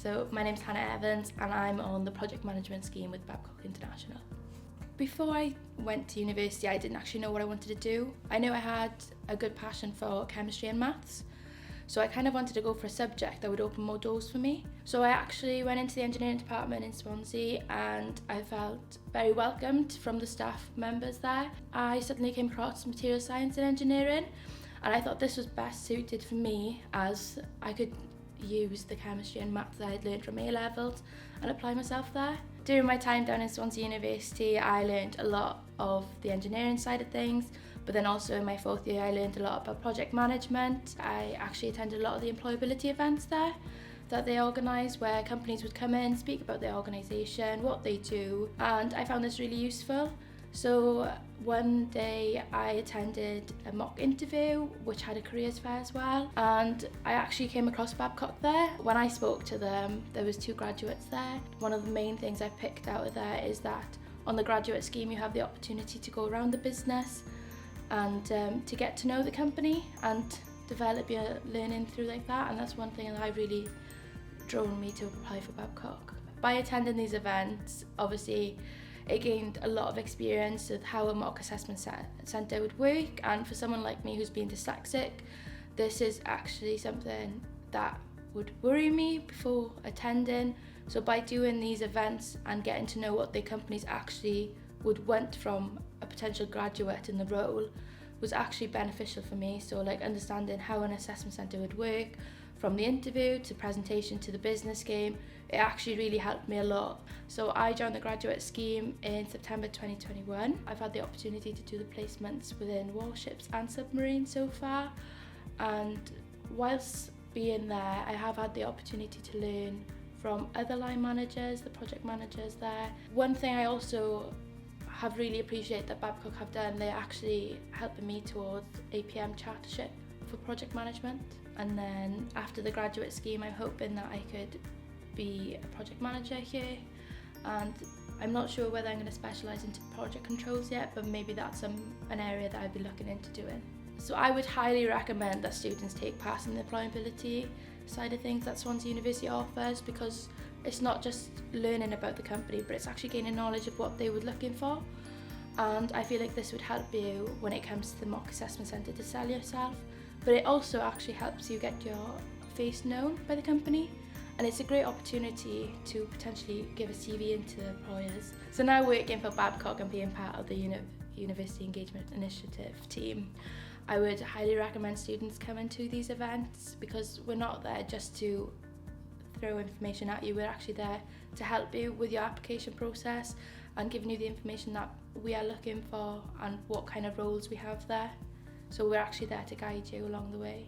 So my name's Hannah Evans and I'm on the project management scheme with Babcock International. Before I went to university, I didn't actually know what I wanted to do. I knew I had a good passion for chemistry and maths, so I kind of wanted to go for a subject that would open more doors for me. So I actually went into the engineering department in Swansea and I felt very welcomed from the staff members there. I suddenly came across material science and engineering, and I thought this was best suited for me as I could use the chemistry and maths that I'd learned from A-levels and apply myself there. During my time down in Swansea University, I learned a lot of the engineering side of things, but then also in my fourth year I learned a lot about project management. I actually attended a lot of the employability events there that they organise, where companies would come in, speak about their organisation, what they do, and I found this really useful. So one day I attended a mock interview which had a careers fair as well, and I actually came across Babcock there. When I spoke to them, there was 2 graduates there. One of the main things I picked out of there is that on the graduate scheme you have the opportunity to go around the business and to get to know the company and develop your learning through like that, and that's one thing that I really drawn me to apply for Babcock. By attending these events, obviously it gained a lot of experience with how a mock assessment centre would work, and for someone like me who's been dyslexic, this is actually something that would worry me before attending. So by doing these events and getting to know what the companies actually would want from a potential graduate in the role was actually beneficial for me. So like understanding how an assessment centre would work, from the interview to presentation to the business game, it actually really helped me a lot. So I joined the graduate scheme in September 2021. I've had the opportunity to do the placements within warships and submarines so far, and whilst being there I have had the opportunity to learn from other line managers, the project managers there. One thing I also have really appreciated that Babcock have done, they're actually helping me towards APM chartership for project management. And then after the graduate scheme, I'm hoping that I could be a project manager here, and I'm not sure whether I'm going to specialise into project controls yet, but maybe that's an area that I'd be looking into doing. So I would highly recommend that students take part in the employability side of things that Swansea University offers, because it's not just learning about the company, but it's actually gaining knowledge of what they were looking for. And I feel like this would help you when it comes to the mock assessment centre to sell yourself, but it also actually helps you get your face known by the company, and it's a great opportunity to potentially give a CV into employers. So now working for Babcock and being part of the University Engagement Initiative team, I would highly recommend students coming to these events, because we're not there just to throw information at you, we're actually there to help you with your application process and giving you the information that we are looking for and what kind of roles we have there. So we're actually there to guide you along the way.